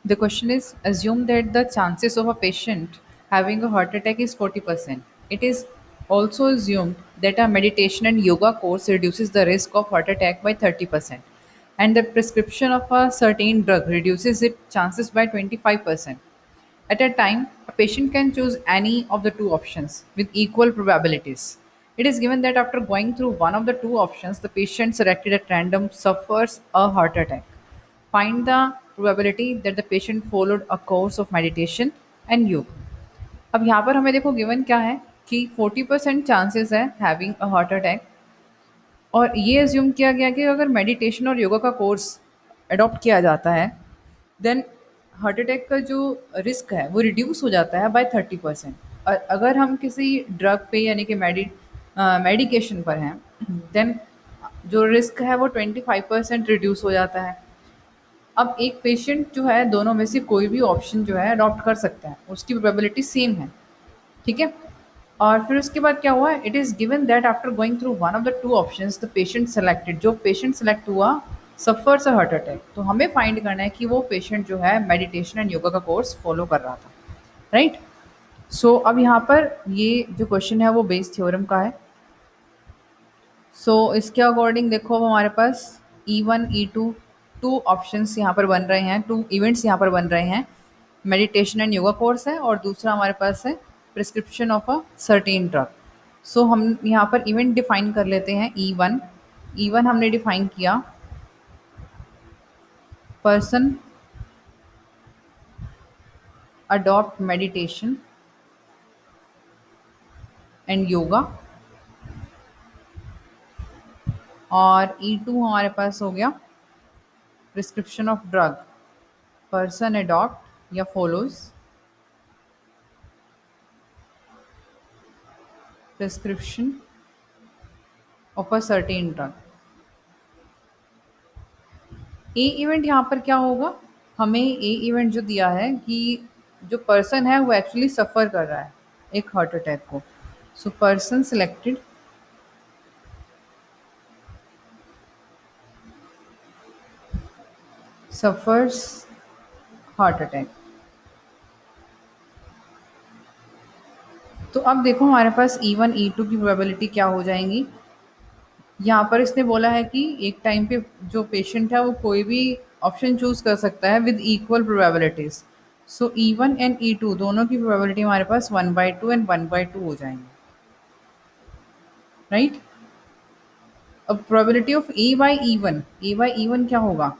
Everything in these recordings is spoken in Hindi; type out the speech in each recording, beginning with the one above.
The question is, assume that the chances of a patient having a heart attack is 40%. It is also assumed that a meditation and yoga course reduces the risk of heart attack by 30%, and the prescription of a certain drug reduces its chances by 25%. At a time, a patient can choose any of the two options with equal probabilities. It is given that after going through one of the two options, the patient selected at random suffers a heart attack. Find the probability that the patient followed a course of meditation and yoga. अब यहाँ पर हमें देखो गिवन क्या है कि 40% चांसेस है हैविंग अ हार्ट अटैक, और ये अज्यूम किया गया कि अगर मेडिटेशन और योगा का कोर्स अडॉप्ट किया जाता है, देन हार्ट अटैक का जो रिस्क है वो रिड्यूस हो जाता है बाय 30%। और अगर हम किसी ड्रग पे यानी कि मेडिकेशन पर हैं, देन जो रिस्क है वो 25% रिड्यूस हो जाता है। अब एक पेशेंट जो है दोनों में से कोई भी ऑप्शन जो है अडॉप्ट कर सकता है, उसकी प्रोबेबिलिटी सेम है। ठीक है। और फिर उसके बाद क्या हुआ, it is given that after going through one of the two options the patient selected, जो पेशेंट सेलेक्ट हुआ सफर्स अ हार्ट अटैक। तो हमें फाइंड करना है कि वो पेशेंट जो है मेडिटेशन एंड योगा का कोर्स फॉलो कर रहा था, राइट। सो अब यहाँ पर ये जो क्वेश्चन है वो बेस थ्योरम का है। सो इसके अकॉर्डिंग देखो अब हमारे पास E1 E2 टू ऑप्शंस यहाँ पर बन रहे हैं, टू इवेंट्स यहाँ पर बन रहे हैं। मेडिटेशन एंड योगा कोर्स है और दूसरा हमारे पास है prescription of a certain drug. So हम यहाँ पर इवेंट डिफाइन कर लेते हैं E1। E1 हमने डिफाइन किया, person adopt meditation and yoga, और E2 हमारे पास हो गया prescription of drug, person adopt या follows prescription of a certain drug. A event यहाँ पर क्या होगा, हमें ए इवेंट जो दिया है कि जो पर्सन है वो एक्चुअली सफ़र कर रहा है एक हार्ट अटैक को। So person selected suffers heart attack. तो अब देखो हमारे पास E1 E2 की प्रोबेबिलिटी क्या हो जाएंगी। यहाँ पर इसने बोला है कि एक टाइम पे जो पेशेंट है वो कोई भी ऑप्शन चूज कर सकता है with equal probabilities. So E1 and E2 दोनों की प्रोबेबिलिटी हमारे पास 1/2 एंड 1/2 हो जाएंगी, राइट। अब probability of A by E one क्या होगा।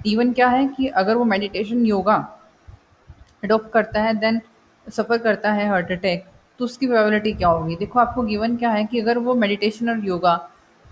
E1 क्या है कि अगर वो मेडिटेशन योगा अडॉप्ट करता है देन सफ़र करता है हार्ट अटैक, तो उसकी प्रोबेबिलिटी क्या होगी। देखो आपको गिवन क्या है कि अगर वो मेडिटेशन और योगा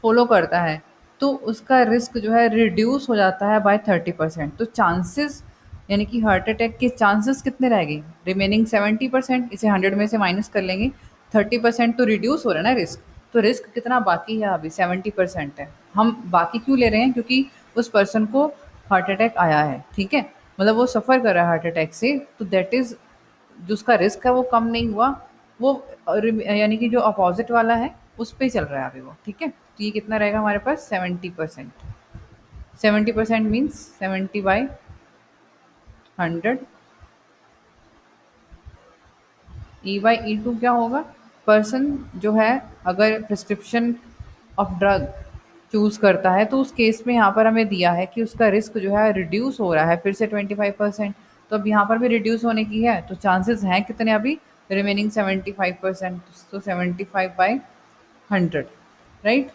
फॉलो करता है तो उसका रिस्क जो है रिड्यूस हो जाता है बाय 30%। तो चांसेस यानी कि हार्ट अटैक के चांसेस कितने रह गए, रिमेनिंग 70%। इसे 100 में से माइनस कर लेंगे, 30% तो रिड्यूस हो रहा है ना रिस्क। तो रिस्क कितना बाकी है, अभी 70% है। हम बाकी क्यों ले रहे हैं, क्योंकि उस पर्सन को हार्ट अटैक आया है, ठीक है, मतलब वो सफ़र कर रहा है हार्ट अटैक से, तो दैट इज़ जो उसका रिस्क है वो कम नहीं हुआ, वो यानी कि जो अपोजिट वाला है उस पे ही चल रहा है अभी वो, ठीक है। तो ये कितना रहेगा हमारे पास 70%। 70% मीन्स 70/100। E/E2 क्या होगा, पर्सन जो है अगर प्रिस्क्रिप्शन ऑफ ड्रग चूज़ करता है तो उस केस में यहाँ पर हमें दिया है कि उसका रिस्क जो है रिड्यूस हो रहा है फिर से 25%। तो अब यहाँ पर भी रिड्यूस होने की है, तो चांसेस हैं कितने अभी, रिमेनिंग 75%। तो 75/100, राइट।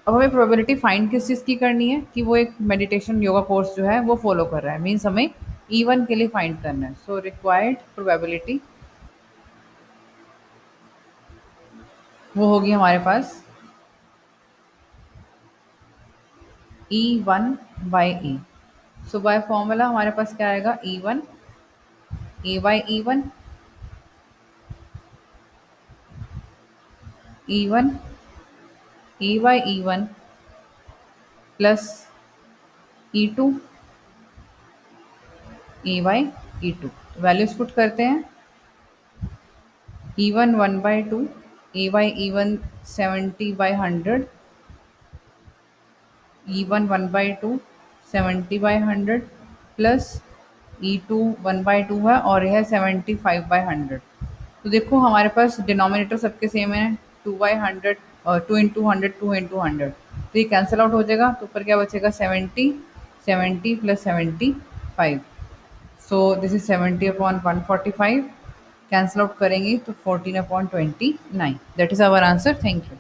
अब हमें प्रोबेबिलिटी फाइंड किस चीज़ की करनी है कि वो एक मेडिटेशन योगा कोर्स जो है वो फॉलो कर रहा है, मीन्स हमें E1 के लिए फाइंड करना है। सो रिक्वायर्ड प्रोबेबिलिटी वो होगी हमारे पास E1/E। सो बाय फॉर्मूला हमारे पास क्या आएगा, E1 A/E1, E1 A/E1 plus E2 A/E2। Values put करते हैं, E1 1/2, A/E1 70/100, E1 1/2 70/100 plus E2 1/2 है और यह 75/100। तो देखो हमारे पास डिनोमिनेटर सबके सेम है, 2/100 और 2 इंटू 100, 2 इंटू 100, तो ये कैंसिल आउट हो जाएगा। तो ऊपर क्या बचेगा, 70, 70 plus 75। So this is 70/145। Cancel out करेंगे तो 14/29। That is our answer. Thank you.